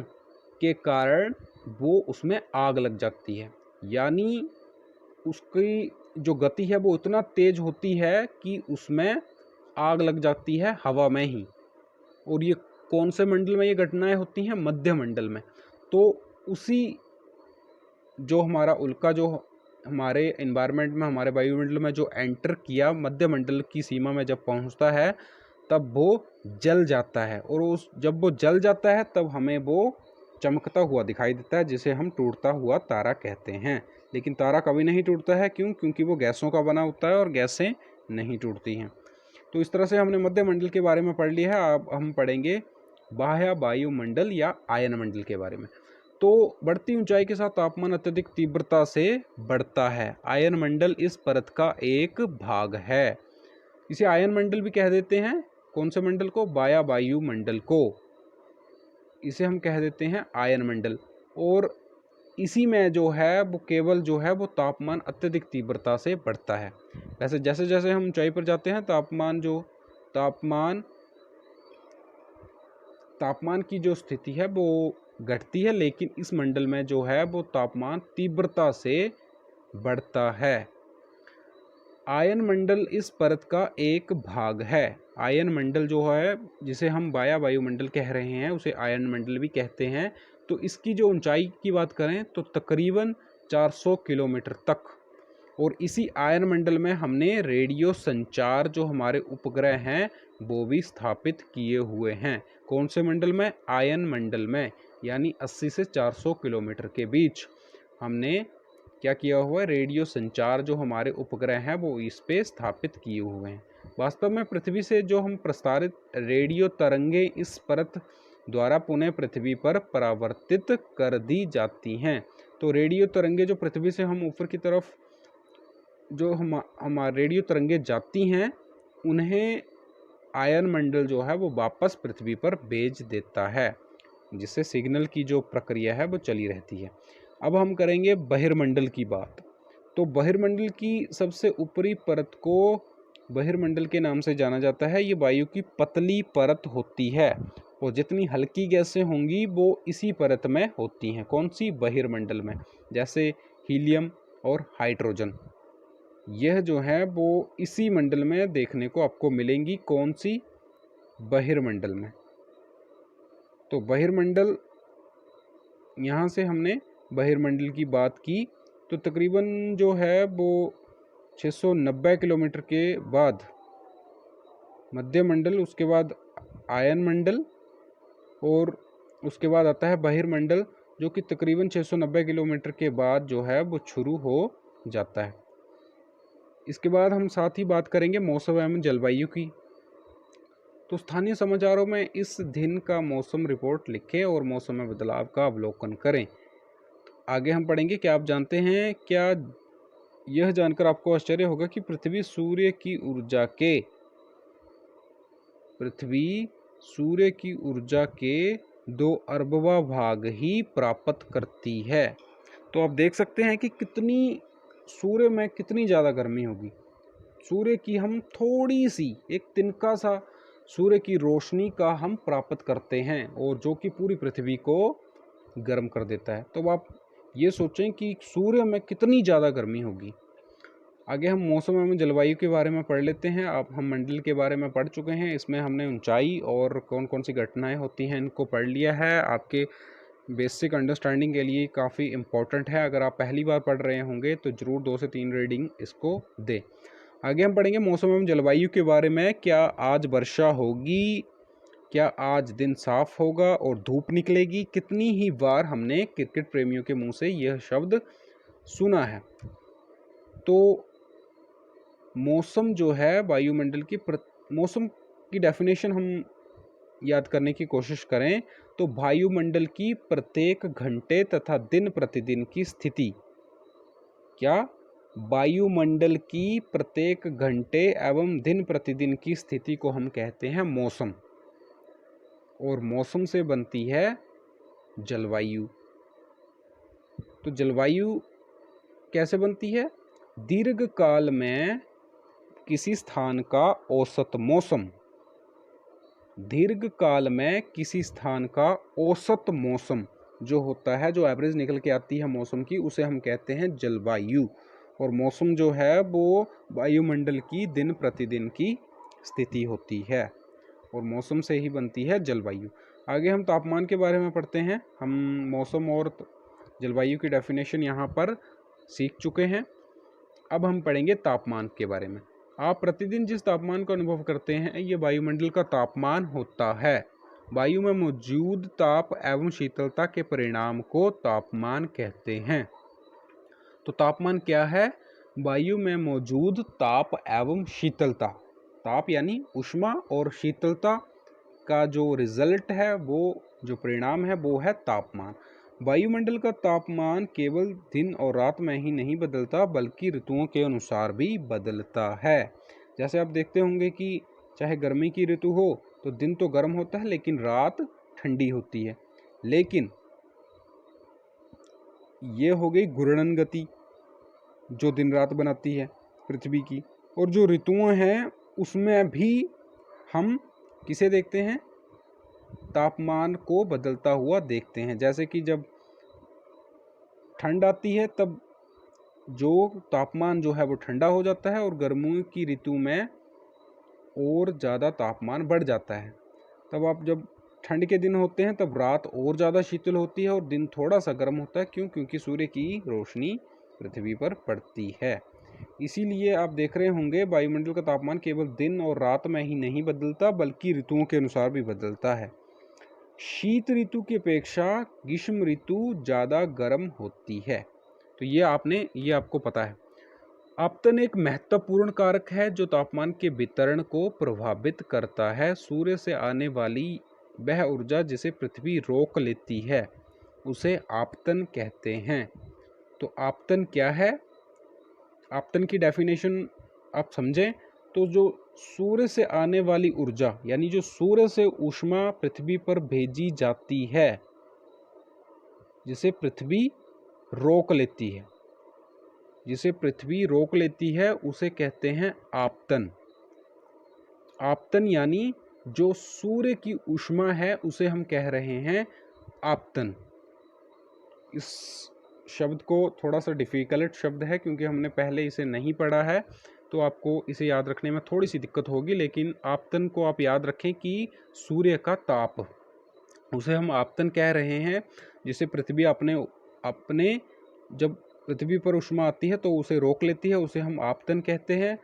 के कारण वो उसमें आग लग जाती है। यानी उसकी जो गति है वो उतना तेज होती है कि उसमें आग लग जाती है हवा में ही। और ये कौन से मंडल में ये घटनाएं होती हैं? मध्य मंडल में। तो उसी जो हमारा उल्का जो हमारे एनवायरनमेंट में, हमारे वायुमंडल में जो एंटर किया, मध्य मंडल की सीमा में जब पहुंचता है तब वो जल जाता है, और जब वो जल जाता है तब हमें वो चमकता हुआ दिखाई देता है, जिसे हम टूटता हुआ तारा कहते हैं। लेकिन तारा कभी नहीं टूटता है, क्यों? क्योंकि वो गैसों का बना होता है और गैसें नहीं टूटती हैं। तो इस तरह से हमने मध्य मंडल के बारे में पढ़ लिया है। अब हम पढ़ेंगे बाह्य वायुमंडल या आयन मंडल के बारे में। तो बढ़ती ऊंचाई के साथ तापमान अत्यधिक तीव्रता से बढ़ता है। आयन मंडल इस परत का एक भाग है। इसे आयन मंडल भी कह देते हैं। कौन से मंडल को? बाह्य वायुमंडल को। इसे हम कह देते हैं आयन मंडल। और इसी में जो है वो केवल जो है वो तापमान अत्यधिक तीव्रता से बढ़ता है। वैसे जैसे जैसे हम ऊंचाई पर जाते हैं तापमान की जो स्थिति है वो घटती है, लेकिन इस मंडल में जो है वो तापमान तीव्रता से बढ़ता है। आयन मंडल इस परत का एक भाग है। आयन मंडल जो है, जिसे हम बाह्य वायुमंडल कह रहे हैं, उसे आयन मंडल भी कहते हैं। तो इसकी जो ऊंचाई की बात करें तो तकरीबन 400 किलोमीटर तक। और इसी आयन मंडल में हमने रेडियो संचार जो हमारे उपग्रह हैं वो भी स्थापित किए हुए हैं। कौन से मंडल में? आयन मंडल में। यानी 80 से 400 किलोमीटर के बीच हमने क्या किया हुआ है? रेडियो संचार जो हमारे उपग्रह हैं वो इस पे स्थापित किए हुए हैं। वास्तव में पृथ्वी से जो हम प्रसारित रेडियो तरंगे इस परत द्वारा पुनः पृथ्वी पर परावर्तित कर दी जाती हैं। तो रेडियो तरंगे जो पृथ्वी से हम ऊपर की तरफ जो हमारे रेडियो तरंगे जाती हैं, उन्हें आयन मंडल जो है वो वापस पृथ्वी पर भेज देता है, जिससे सिग्नल की जो प्रक्रिया है वो चली रहती है। अब हम करेंगे बहिर्मंडल की बात। तो बहिर्मंडल की सबसे ऊपरी परत को बहिर्मंडल के नाम से जाना जाता है। ये वायु की पतली परत होती है, और जितनी हल्की गैसें होंगी वो इसी परत में होती हैं। कौन सी? बहिर्मंडल में। जैसे हीलियम और हाइड्रोजन, यह जो है वो इसी मंडल में देखने को आपको मिलेंगी। कौन सी? बहिर्मंडल में। तो बहिर्मंडल, यहाँ से हमने बहिर्मंडल की बात की। तो तकरीबन जो है वो 690 किलोमीटर के बाद मध्य मंडल, उसके बाद आयन मंडल, और उसके बाद आता है बहिर्मंडल, जो कि तकरीबन 690 किलोमीटर के बाद जो है वो शुरू हो जाता है। इसके बाद हम साथ ही बात करेंगे मौसम एवं जलवायु की। तो स्थानीय समाचारों में इस दिन का मौसम रिपोर्ट लिखें और मौसम में बदलाव का अवलोकन करें। आगे हम पढ़ेंगे, क्या आप जानते हैं, क्या यह जानकर आपको आश्चर्य होगा कि पृथ्वी सूर्य की ऊर्जा के 2 अरबवां भाग ही प्राप्त करती है। तो आप देख सकते हैं कि सूर्य में कितनी ज़्यादा गर्मी होगी। सूर्य की हम थोड़ी सी, एक तिनका सा सूर्य की रोशनी का हम प्राप्त करते हैं, और जो कि पूरी पृथ्वी को गर्म कर देता है। तो आप ये सोचें कि सूर्य में कितनी ज़्यादा गर्मी होगी। आगे हम मौसम एवं जलवायु के बारे में पढ़ लेते हैं। अब हम मंडल के बारे में पढ़ चुके हैं। इसमें हमने ऊंचाई और कौन कौन सी घटनाएं होती हैं इनको पढ़ लिया है। आपके बेसिक अंडरस्टैंडिंग के लिए काफ़ी इम्पोर्टेंट है। अगर आप पहली बार पढ़ रहे होंगे तो ज़रूर 2 से 3 रीडिंग इसको दें। आगे हम पढ़ेंगे मौसम एवं जलवायु के बारे में। क्या आज वर्षा होगी? क्या आज दिन साफ होगा और धूप निकलेगी? कितनी ही बार हमने क्रिकेट प्रेमियों के मुंह से यह शब्द सुना है। तो मौसम जो है वायुमंडल की मौसम की डेफिनेशन हम याद करने की कोशिश करें तो वायुमंडल की प्रत्येक घंटे तथा दिन प्रतिदिन की स्थिति, क्या वायुमंडल की प्रत्येक घंटे एवं दिन प्रतिदिन की स्थिति को हम कहते हैं मौसम, और मौसम से बनती है जलवायु। तो जलवायु कैसे बनती है? दीर्घ काल में किसी स्थान का औसत मौसम, दीर्घ काल में किसी स्थान का औसत मौसम जो होता है, जो एवरेज निकल के आती है मौसम की, उसे हम कहते हैं जलवायु। और मौसम जो है वो वायुमंडल की दिन प्रतिदिन की स्थिति होती है, और मौसम से ही बनती है जलवायु। आगे हम तापमान के बारे में पढ़ते हैं। हम मौसम और जलवायु की डेफिनेशन यहाँ पर सीख चुके हैं। अब हम पढ़ेंगे तापमान के बारे में। आप प्रतिदिन जिस तापमान का अनुभव करते हैं, ये वायुमंडल का तापमान होता है। वायु में मौजूद ताप एवं शीतलता के परिणाम को तापमान कहते हैं। तो तापमान क्या है? वायु में मौजूद ताप एवं शीतलता, ताप यानी ऊष्मा, और शीतलता का जो रिजल्ट है, वो जो परिणाम है, वो है तापमान। वायुमंडल का तापमान केवल दिन और रात में ही नहीं बदलता, बल्कि ऋतुओं के अनुसार भी बदलता है। जैसे आप देखते होंगे कि चाहे गर्मी की ऋतु हो तो दिन तो गर्म होता है लेकिन रात ठंडी होती है। लेकिन ये हो गई घूर्णन गति जो दिन रात बनाती है पृथ्वी की। और जो ऋतुएं हैं उसमें भी हम किसे देखते हैं? तापमान को बदलता हुआ देखते हैं। जैसे कि जब ठंड आती है तब जो तापमान जो है वो ठंडा हो जाता है, और गर्मियों की ऋतु में और ज़्यादा तापमान बढ़ जाता है। तब आप जब ठंड के दिन होते हैं तब रात और ज़्यादा शीतल होती है और दिन थोड़ा सा गर्म होता है। क्यों? क्योंकि सूर्य की रोशनी पृथ्वी पर पड़ती है। इसीलिए आप देख रहे होंगे वायुमंडल का तापमान केवल दिन और रात में ही नहीं बदलता, बल्कि ऋतुओं के अनुसार भी बदलता है। शीत ऋतु की अपेक्षा ग्रीष्म ऋतु ज़्यादा गर्म होती है। तो ये आपको पता है। आपतन एक महत्वपूर्ण कारक है जो तापमान के वितरण को प्रभावित करता है। सूर्य से आने वाली वह ऊर्जा जिसे पृथ्वी रोक लेती है उसे आपतन कहते हैं। तो आपतन क्या है? आपतन की डेफिनेशन आप समझें तो जो सूर्य से आने वाली ऊर्जा, यानी जो सूर्य से ऊष्मा पृथ्वी पर भेजी जाती है जिसे पृथ्वी रोक लेती है, जिसे पृथ्वी रोक लेती है उसे कहते हैं आपतन। आपतन यानी जो सूर्य की ऊष्मा है उसे हम कह रहे हैं आपतन। इस शब्द को थोड़ा सा डिफ़िकल्ट शब्द है क्योंकि हमने पहले इसे नहीं पढ़ा है, तो आपको इसे याद रखने में थोड़ी सी दिक्कत होगी। लेकिन आपतन को आप याद रखें कि सूर्य का ताप, उसे हम आपतन कह रहे हैं, जिसे पृथ्वी अपने जब पृथ्वी पर ऊष्मा आती है तो उसे रोक लेती है, उसे हम आपतन कहते हैं।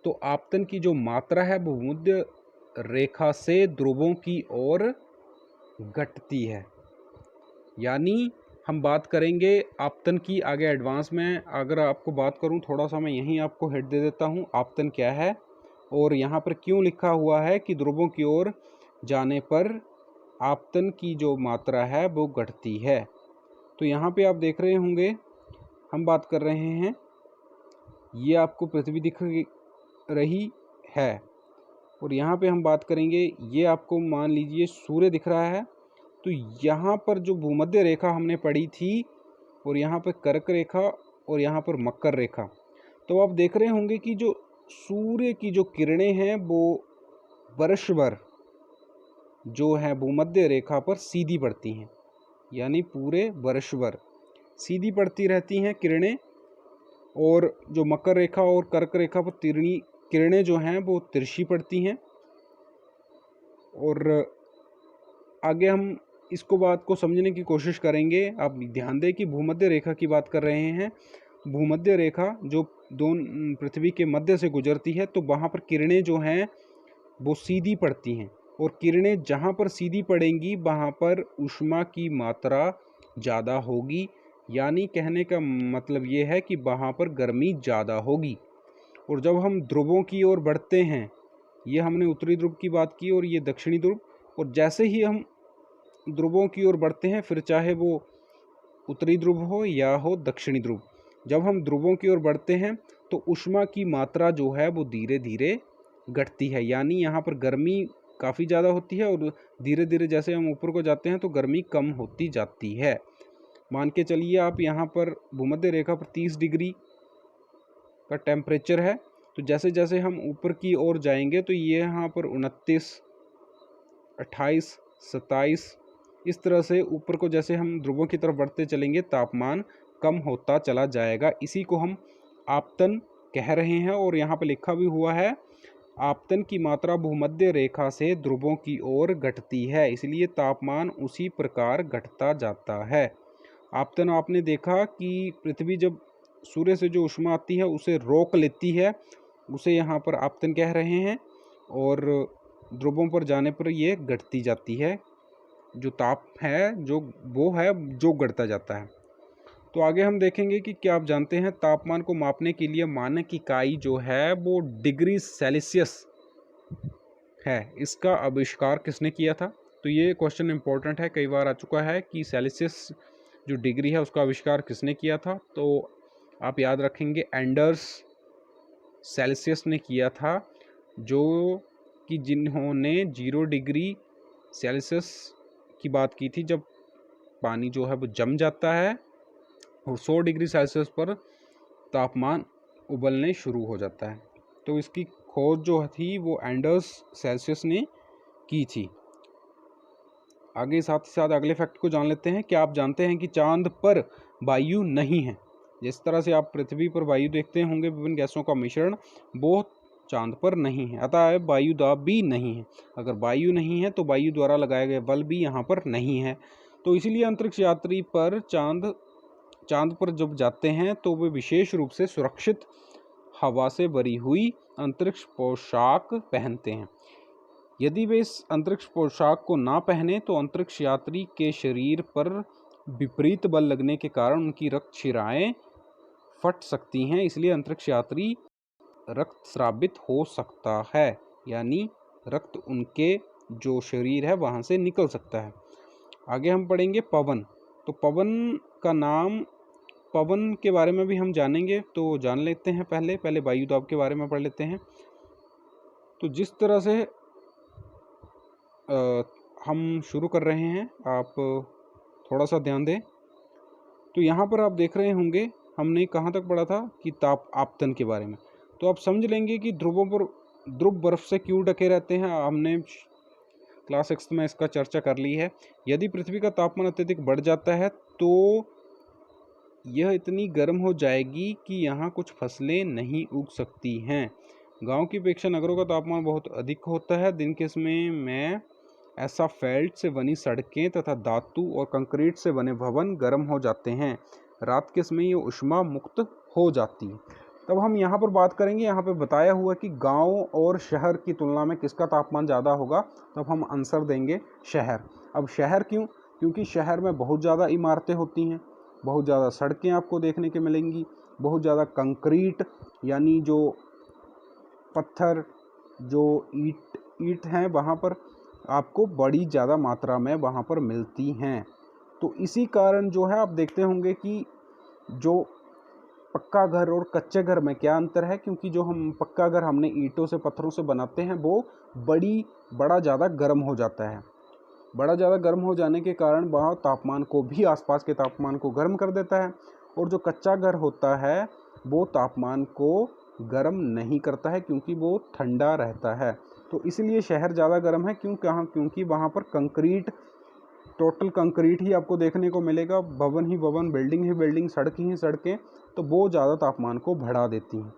तो आपतन की जो मात्रा है वो भूमध्य रेखा से ध्रुवों की ओर घटती है। यानी हम बात करेंगे आपतन की आगे एडवांस में। अगर आपको बात करूं, थोड़ा सा मैं यहीं आपको हिंट दे देता हूं आपतन क्या है और यहाँ पर क्यों लिखा हुआ है कि ध्रुवों की ओर जाने पर आपतन की जो मात्रा है वो घटती है। तो यहाँ पे आप देख रहे होंगे हम बात कर रहे हैं, ये आपको पृथ्वी दिख रही है और यहाँ पे हम बात करेंगे, ये आपको मान लीजिए सूर्य दिख रहा है। तो यहाँ पर जो भूमध्य रेखा हमने पढ़ी थी और यहाँ पर कर्क रेखा और यहाँ पर मकर रेखा, तो आप देख रहे होंगे कि जो सूर्य की जो किरणें हैं वो वर्ष भर जो है भूमध्य रेखा पर सीधी पड़ती हैं, यानी पूरे वर्ष भर सीधी पड़ती रहती हैं किरणें। और जो मकर रेखा और कर्क रेखा पर किरणें जो हैं वो तिरछी पड़ती हैं। और आगे हम इसको बात को समझने की कोशिश करेंगे। आप ध्यान दें कि भूमध्य रेखा की बात कर रहे हैं। भूमध्य रेखा जो दोनों पृथ्वी के मध्य से गुजरती है, तो वहाँ पर किरणें जो हैं वो सीधी पड़ती हैं, और किरणें जहाँ पर सीधी पड़ेंगी वहाँ पर ऊष्मा की मात्रा ज़्यादा होगी। यानी कहने का मतलब ये है कि वहाँ पर गर्मी ज़्यादा होगी। और जब हम ध्रुवों की ओर बढ़ते हैं, ये हमने उत्तरी ध्रुव की बात की और ये दक्षिणी ध्रुव, और जैसे ही हम ध्रुवों की ओर बढ़ते हैं, फिर चाहे वो उत्तरी ध्रुव हो या हो दक्षिणी ध्रुव, जब हम ध्रुवों की ओर बढ़ते हैं तो ऊष्मा की मात्रा जो है वो धीरे धीरे घटती है, यानी यहाँ पर गर्मी काफ़ी ज़्यादा होती है और धीरे धीरे जैसे हम ऊपर को जाते हैं तो गर्मी कम होती जाती है। मान के चलिए आप यहाँ पर भूमध्य रेखा पर 30 डिग्री का टेम्परेचर है, तो जैसे जैसे हम ऊपर की ओर जाएंगे तो ये यहाँ पर 29, 28, 27 इस तरह से ऊपर को जैसे हम ध्रुवों की तरफ बढ़ते चलेंगे तापमान कम होता चला जाएगा। इसी को हम आपतन कह रहे हैं और यहाँ पर लिखा भी हुआ है, आपतन की मात्रा भूमध्य रेखा से ध्रुवों की ओर घटती है, इसलिए तापमान उसी प्रकार घटता जाता है। आपतन आपने देखा कि पृथ्वी जब सूर्य से जो ऊष्मा आती है उसे रोक लेती है, उसे यहाँ पर आपतन कह रहे हैं, और ध्रुवों पर जाने पर ये घटती जाती है, जो ताप है जो वो है जो घटता जाता है। तो आगे हम देखेंगे कि क्या आप जानते हैं तापमान को मापने के लिए मानक इकाई जो है वो डिग्री सेल्सियस है, इसका आविष्कार किसने किया था? तो ये क्वेश्चन इंपॉर्टेंट है, कई बार आ चुका है कि सेल्सियस जो डिग्री है उसका आविष्कार किसने किया था। तो आप याद रखेंगे एंडर्स सेल्सियस ने किया था, जो कि जिन्होंने 0 डिग्री सेल्सियस की बात की थी, जब पानी जो है वो जम जाता है और 100 डिग्री सेल्सियस पर तापमान उबलने शुरू हो जाता है। तो इसकी खोज जो थी वो एंडर्स सेल्सियस ने की थी। आगे साथ ही साथ अगले फैक्ट को जान लेते हैं। क्या आप जानते हैं कि चांद पर वायु नहीं है? जिस तरह से आप पृथ्वी पर वायु देखते होंगे, विभिन्न गैसों का मिश्रण, वो चांद पर नहीं है, अतः वायु दाब भी नहीं है। अगर वायु नहीं है तो वायु द्वारा लगाए गए बल भी यहाँ पर नहीं है। तो इसीलिए अंतरिक्ष यात्री पर चांद पर जब जाते हैं तो वे विशेष रूप से सुरक्षित हवा से भरी हुई अंतरिक्ष पोशाक पहनते हैं। यदि वे इस अंतरिक्ष पोशाक को ना पहने तो अंतरिक्ष यात्री के शरीर पर विपरीत बल लगने के कारण उनकी रक्तशिराएं फट सकती हैं, इसलिए अंतरिक्ष यात्री रक्तस्रावित हो सकता है, यानी रक्त उनके जो शरीर है वहाँ से निकल सकता है। आगे हम पढ़ेंगे पवन। तो पवन का नाम, पवन के बारे में भी हम जानेंगे, तो जान लेते हैं पहले वायु दाब के बारे में पढ़ लेते हैं। तो जिस तरह से हम शुरू कर रहे हैं, आप थोड़ा सा ध्यान दें। तो यहाँ पर आप देख रहे होंगे हमने कहाँ तक पढ़ा था कि ताप आपतन के बारे में। तो आप समझ लेंगे कि ध्रुवों पर ध्रुव बर्फ से क्यों ढके रहते हैं, हमने क्लास 6 में इसका चर्चा कर ली है। यदि पृथ्वी का तापमान अत्यधिक बढ़ जाता है तो यह इतनी गर्म हो जाएगी कि यहाँ कुछ फसलें नहीं उग सकती हैं। गांव की अपेक्षा नगरों का तापमान बहुत अधिक होता है। दिन के समय में एस्फाल्ट से बनी सड़कें तथा धातु और कंक्रीट से बने भवन गर्म हो जाते हैं। रात के समय ये ऊष्मा मुक्त हो जाती है। तब हम यहाँ पर बात करेंगे, यहाँ पे बताया हुआ कि गांव और शहर की तुलना में किसका तापमान ज़्यादा होगा, तब हम आंसर देंगे शहर। अब शहर क्यों? क्योंकि शहर में बहुत ज़्यादा इमारतें होती हैं, बहुत ज़्यादा सड़कें आपको देखने के मिलेंगी, बहुत ज़्यादा कंक्रीट यानी जो पत्थर, जो ईंट हैं वहाँ पर आपको बड़ी ज़्यादा मात्रा में वहाँ पर मिलती हैं। तो इसी कारण जो है आप देखते होंगे कि जो पक्का घर और कच्चे घर में क्या अंतर है, क्योंकि जो हम पक्का घर हमने ईंटों से पत्थरों से बनाते हैं वो बड़ा ज़्यादा गर्म हो जाता है। बड़ा ज़्यादा गर्म हो जाने के कारण वह तापमान को भी, आसपास के तापमान को गर्म कर देता है, और जो कच्चा घर होता है वो तापमान को गर्म नहीं करता है क्योंकि वो ठंडा रहता है। तो इसलिए शहर ज़्यादा गर्म है। क्योंकि वहाँ पर कंक्रीट, टोटल कंक्रीट ही आपको देखने को मिलेगा, भवन ही भवन, बिल्डिंग ही बिल्डिंग, सड़कें ही सड़कें, तो वो ज़्यादा तापमान को बढ़ा देती हैं।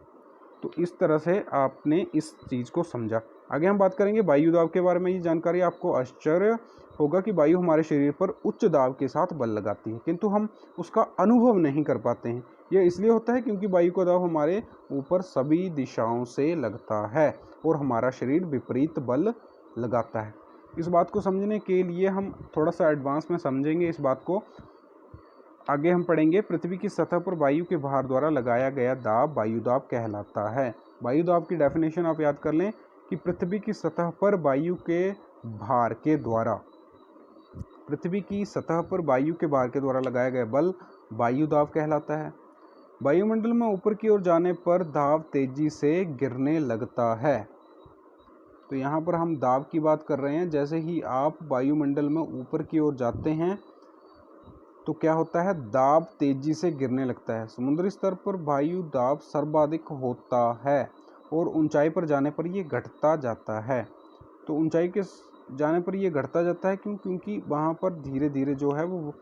तो इस तरह से आपने इस चीज़ को समझा। आगे हम बात करेंगे वायु दाब के बारे में। ये जानकारी आपको आश्चर्य होगा कि वायु हमारे शरीर पर उच्च दाब के साथ बल लगाती है, किंतु हम उसका अनुभव नहीं कर पाते हैं। यह इसलिए होता है क्योंकि वायु का दाब हमारे ऊपर सभी दिशाओं से लगता है और हमारा शरीर विपरीत बल लगाता है। इस बात को समझने के लिए हम थोड़ा सा एडवांस में समझेंगे इस बात को। आगे हम पढ़ेंगे, पृथ्वी की सतह पर वायु के भार द्वारा लगाया गया दाब वायु दाब कहलाता है। वायु दाब की डेफिनेशन आप याद कर लें कि पृथ्वी की सतह पर वायु के भार के द्वारा पृथ्वी की सतह पर वायु के भार के द्वारा लगाया गया बल वायु दाब कहलाता है। वायुमंडल में ऊपर की ओर जाने पर दाब तेजी से गिरने लगता है। तो यहाँ पर हम दाब की बात कर रहे हैं। जैसे ही आप वायुमंडल में ऊपर की ओर जाते हैं तो क्या होता है, दाब तेजी से गिरने लगता है। समुद्री स्तर पर वायु दाब सर्वाधिक होता है और ऊंचाई पर जाने पर ये घटता जाता है। तो ऊंचाई के जाने पर ये घटता जाता है क्योंकि वहाँ पर धीरे धीरे जो है वो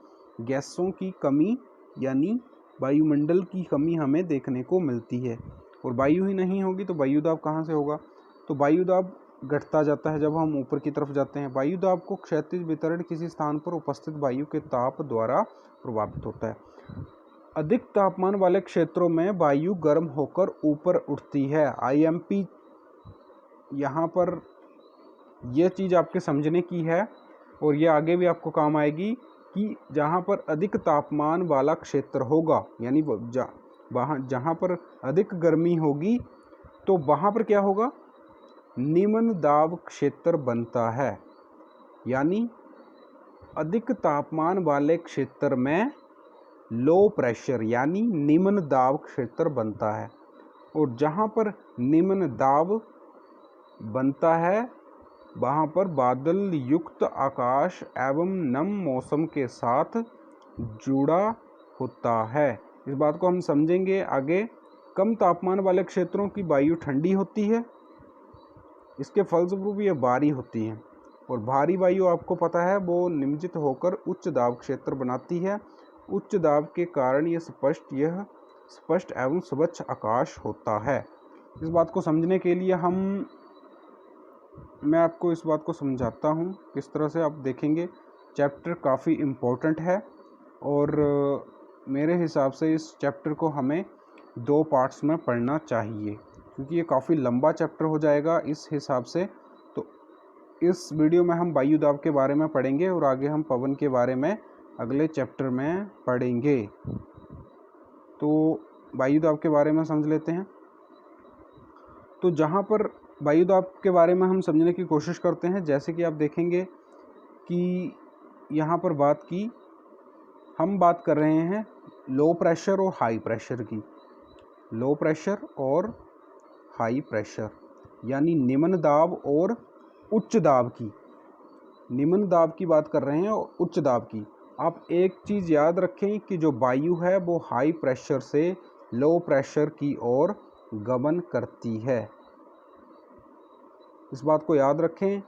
गैसों की कमी यानी वायुमंडल की कमी हमें देखने को मिलती है। और वायु ही नहीं होगी तो वायु दाब कहाँ से होगा। तो वायु दाब घटता जाता है जब हम ऊपर की तरफ जाते हैं। वायु दाब को क्षैतिज वितरण किसी स्थान पर उपस्थित वायु के ताप द्वारा प्रभावित होता है। अधिक तापमान वाले क्षेत्रों में वायु गर्म होकर ऊपर उठती है। IMP यहाँ पर यह चीज़ आपके समझने की है और ये आगे भी आपको काम आएगी कि जहाँ पर अधिक तापमान वाला क्षेत्र होगा यानी वहाँ जहाँ पर अधिक गर्मी होगी तो वहाँ पर क्या होगा, निम्न दाब क्षेत्र बनता है। यानी अधिक तापमान वाले क्षेत्र में लो प्रेशर यानी निम्न दाब क्षेत्र बनता है। और जहाँ पर निम्न दाब बनता है वहाँ पर बादल युक्त आकाश एवं नम मौसम के साथ जुड़ा होता है। इस बात को हम समझेंगे आगे। कम तापमान वाले क्षेत्रों की वायु ठंडी होती है, इसके फलस्वरूप ये भारी होती है। और भारी वायु आपको पता है वो निमज्जित होकर उच्च दाब क्षेत्र बनाती है। उच्च दाब के कारण यह स्पष्ट एवं स्वच्छ आकाश होता है। इस बात को समझने के लिए मैं आपको इस बात को समझाता हूँ किस तरह से। आप देखेंगे चैप्टर काफ़ी इम्पोर्टेंट है और मेरे हिसाब से इस चैप्टर को हमें 2 पार्ट्स में पढ़ना चाहिए क्योंकि ये काफ़ी लंबा चैप्टर हो जाएगा इस हिसाब से। तो इस वीडियो में हम वायु दाब के बारे में पढ़ेंगे और आगे हम पवन के बारे में अगले चैप्टर में पढ़ेंगे। तो वायु दाब के बारे में समझ लेते हैं। तो जहाँ पर वायु दाब के बारे में हम समझने की कोशिश करते हैं, जैसे कि आप देखेंगे कि यहाँ पर हम बात कर रहे हैं लो प्रेशर और हाई प्रेशर की। लो प्रेशर और हाई प्रेशर यानी निम्न दाब और उच्च दाब की। निम्न दाब की बात कर रहे हैं और उच्च दाब की। आप एक चीज़ याद रखें कि जो वायु है वो हाई प्रेशर से लो प्रेशर की ओर गमन करती है। इस बात को याद रखें।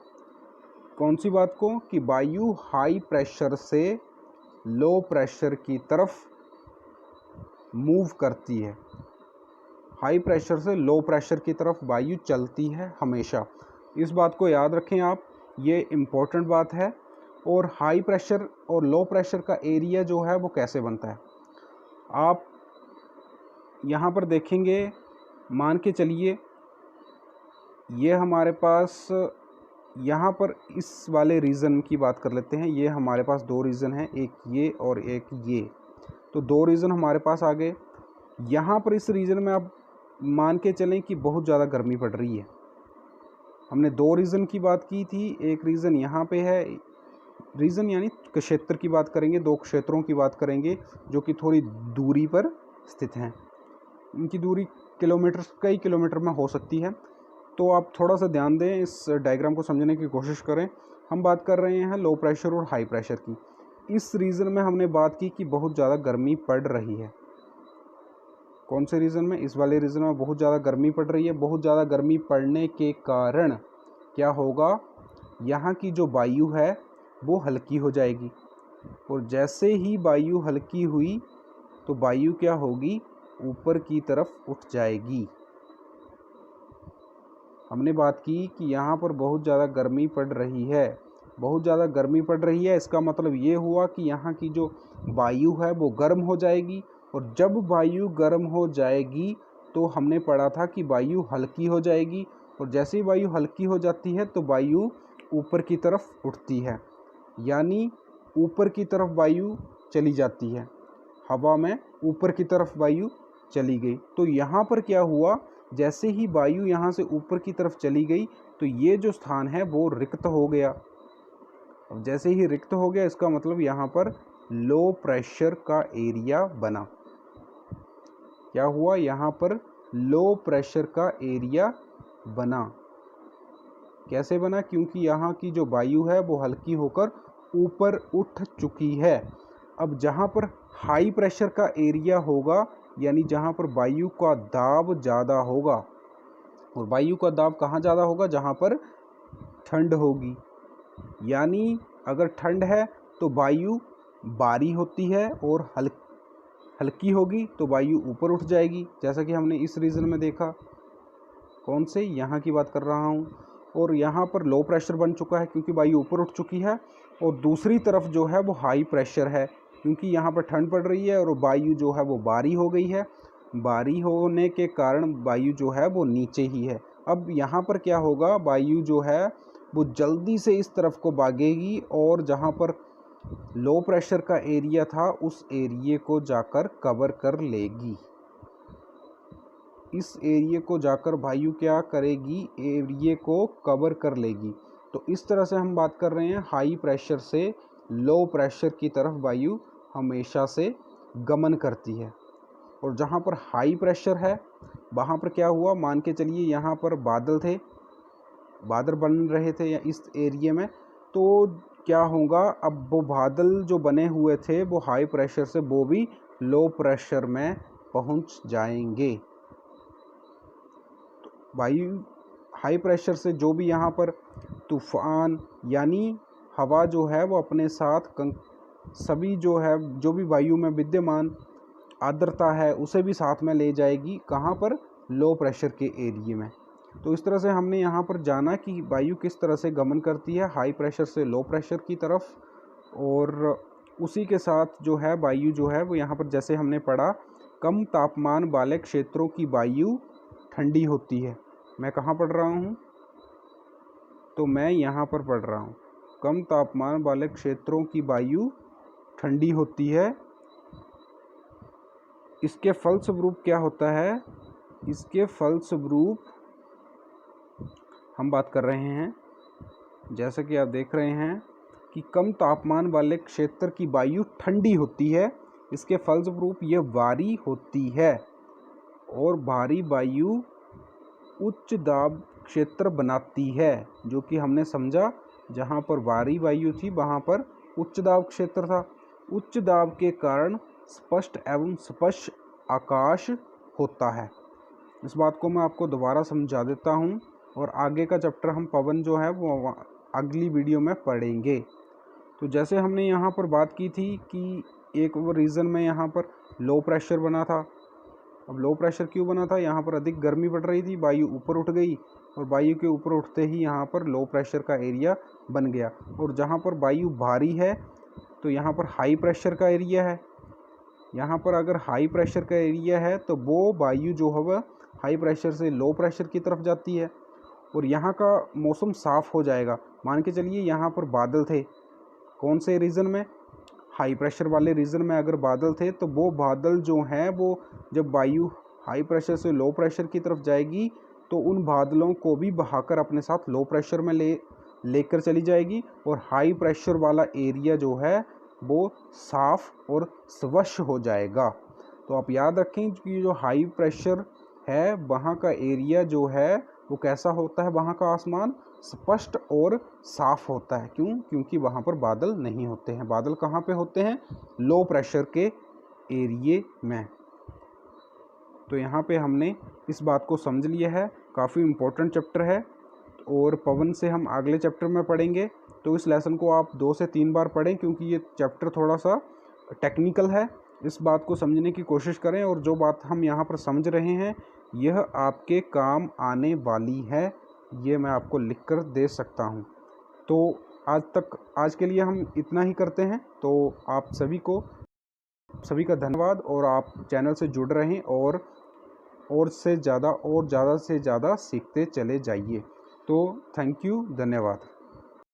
कौन सी बात को, कि वायु हाई प्रेशर से लो प्रेशर की तरफ मूव करती है। हाई प्रेशर से लो प्रेशर की तरफ वायु चलती है हमेशा। इस बात को याद रखें आप, ये इम्पोर्टेंट बात है। और हाई प्रेशर और लो प्रेशर का एरिया जो है वो कैसे बनता है, आप यहाँ पर देखेंगे। मान के चलिए ये हमारे पास यहाँ पर इस वाले रीजन की बात कर लेते हैं। ये हमारे पास 2 रीजन हैं, एक ये और एक ये। तो 2 रीजन हमारे पास आ गए। यहाँ पर इस रीजन में आप मान के चलें कि बहुत ज़्यादा गर्मी पड़ रही है। हमने 2 रीजन की बात की थी। एक रीजन यहाँ पे है, रीजन यानी क्षेत्र की बात करेंगे, 2 क्षेत्रों की बात करेंगे जो कि थोड़ी दूरी पर स्थित हैं। इनकी दूरी कई किलोमीटर में हो सकती है। तो आप थोड़ा सा ध्यान दें, इस डायग्राम को समझने की कोशिश करें। हम बात कर रहे हैं लो प्रेशर और हाई प्रेशर की। इस रीजन में हमने बात की कि बहुत ज़्यादा गर्मी पड़ रही है। कौन से रीजन में, इस वाले रीजन में बहुत ज़्यादा गर्मी पड़ रही है। बहुत ज़्यादा गर्मी पड़ने के कारण क्या होगा, यहाँ की जो वायु है वो हल्की हो जाएगी। और जैसे ही वायु हल्की हुई तो वायु क्या होगी, ऊपर की तरफ उठ जाएगी। हमने बात की कि यहाँ पर बहुत ज़्यादा गर्मी पड़ रही है। बहुत ज़्यादा गर्मी पड़ रही है, इसका मतलब ये हुआ कि यहाँ की जो वायु है वो गर्म हो जाएगी। और जब वायु गर्म हो जाएगी तो हमने पढ़ा था कि वायु हल्की हो जाएगी। और जैसे ही वायु हल्की हो जाती है तो वायु ऊपर की तरफ उठती है, यानी ऊपर की तरफ वायु चली जाती है। हवा में ऊपर की तरफ वायु चली गई। तो यहाँ पर क्या हुआ, जैसे ही वायु यहाँ से ऊपर की तरफ चली गई तो ये जो स्थान है वो रिक्त हो गया। अब जैसे ही रिक्त हो गया, इसका मतलब यहाँ पर लो प्रेशर का एरिया बना। क्या हुआ? यहाँ पर लो प्रेशर का एरिया बना। कैसे बना? क्योंकि यहाँ की जो वायु है वो हल्की होकर ऊपर उठ चुकी है। अब जहाँ पर हाई प्रेशर का एरिया होगा, यानी जहाँ पर वायु का दाब ज़्यादा होगा, और वायु का दाब कहाँ ज़्यादा होगा? जहाँ पर ठंड होगी। यानी अगर ठंड है तो वायु भारी होती है, और हल्की होगी तो वायु ऊपर उठ जाएगी, जैसा कि हमने इस रीजन में देखा। कौन से? यहाँ की बात कर रहा हूँ। और यहाँ पर लो प्रेशर बन चुका है क्योंकि वायु ऊपर उठ चुकी है, और दूसरी तरफ जो है वो हाई प्रेशर है क्योंकि यहाँ पर ठंड पड़ रही है और वायु जो है वो भारी हो गई है। भारी होने के कारण वायु जो है वो नीचे ही है। अब यहाँ पर क्या होगा? वायु जो है वो जल्दी से इस तरफ को भागेगी, और जहाँ पर लो प्रेशर का एरिया था उस एरिए को जाकर कवर कर लेगी। इस एरिए को जाकर वायु क्या करेगी? एरिए को कवर कर लेगी। तो इस तरह से हम बात कर रहे हैं, हाई प्रेशर से लो प्रेशर की तरफ वायु हमेशा से गमन करती है। और जहाँ पर हाई प्रेशर है वहाँ पर क्या हुआ? मान के चलिए यहाँ पर बादल थे, बादल बन रहे थे इस एरिए में, तो क्या होगा? अब वो बादल जो बने हुए थे वो हाई प्रेशर से वो भी लो प्रेशर में पहुँच जाएंगे। वायु हाई प्रेशर से जो भी यहाँ पर तूफान, यानी हवा जो है वो अपने साथ सभी जो है, जो भी वायु में विद्यमान आर्द्रता है उसे भी साथ में ले जाएगी। कहाँ पर? लो प्रेशर के एरिए में। तो इस तरह से हमने यहाँ पर जाना कि वायु किस तरह से गमन करती है हाई प्रेशर से लो प्रेशर की तरफ, और उसी के साथ जो है वायु जो है वो यहाँ पर जैसे हमने पढ़ा, कम तापमान वाले क्षेत्रों की वायु ठंडी होती है। मैं कहाँ पढ़ रहा हूँ? तो मैं यहाँ पर पढ़ रहा हूँ, कम तापमान वाले क्षेत्रों की वायु ठंडी होती है। इसके फलस्वरूप क्या होता है? इसके फलस्वरूप हम बात कर रहे हैं, जैसा कि आप देख रहे हैं कि कम तापमान वाले क्षेत्र की वायु ठंडी होती है। इसके फलस्वरूप यह भारी होती है, और भारी वायु उच्च दाब क्षेत्र बनाती है, जो कि हमने समझा। जहाँ पर भारी वायु थी वहाँ पर उच्च दाब क्षेत्र था। उच्च दाब के कारण स्पष्ट एवं स्पष्ट आकाश होता है। इस बात को मैं आपको दोबारा समझा देता हूँ, और आगे का चैप्टर हम पवन जो है वो अगली वीडियो में पढ़ेंगे। तो जैसे हमने यहाँ पर बात की थी कि एक वो रीज़न में यहाँ पर लो प्रेशर बना था। अब लो प्रेशर क्यों बना था? यहाँ पर अधिक गर्मी पड़ रही थी, वायु ऊपर उठ गई, और वायु के ऊपर उठते ही यहाँ पर लो प्रेशर का एरिया बन गया। और जहाँ पर वायु भारी है तो यहाँ पर हाई प्रेशर का एरिया है। यहाँ पर अगर हाई प्रेशर का एरिया है तो वो वायु जो है वह हाई प्रेशर से लो प्रेशर की तरफ जाती है, और यहाँ का मौसम साफ़ हो जाएगा। मान के चलिए यहाँ पर बादल थे, कौन से रीजन में? हाई प्रेशर वाले रीजन में अगर बादल थे, तो वो बादल जो हैं वो जब वायु हाई प्रेशर से लो प्रेशर की तरफ जाएगी तो उन बादलों को भी बहाकर अपने साथ लो प्रेशर में लेकर चली जाएगी, और हाई प्रेशर वाला एरिया जो है वो साफ़ और स्वच्छ हो जाएगा। तो आप याद रखें कि जो हाई प्रेशर है वहाँ का एरिया जो है वो कैसा होता है? वहाँ का आसमान स्पष्ट और साफ होता है। क्यों? क्योंकि वहाँ पर बादल नहीं होते हैं। बादल कहाँ पे होते हैं? लो प्रेशर के एरिए में। तो यहाँ पे हमने इस बात को समझ लिया है। काफ़ी इम्पोर्टेंट चैप्टर है, और पवन से हम अगले चैप्टर में पढ़ेंगे। तो इस लेसन को आप 2 से 3 बार पढ़ें, क्योंकि ये चैप्टर थोड़ा सा टेक्निकल है। इस बात को समझने की कोशिश करें, और जो बात हम यहाँ पर समझ रहे हैं यह आपके काम आने वाली है, ये मैं आपको लिख कर दे सकता हूँ। तो आज के लिए हम इतना ही करते हैं। तो आप सभी का धन्यवाद, और आप चैनल से जुड़ रहें और ज़्यादा से ज़्यादा सीखते चले जाइए। तो थैंक यू, धन्यवाद।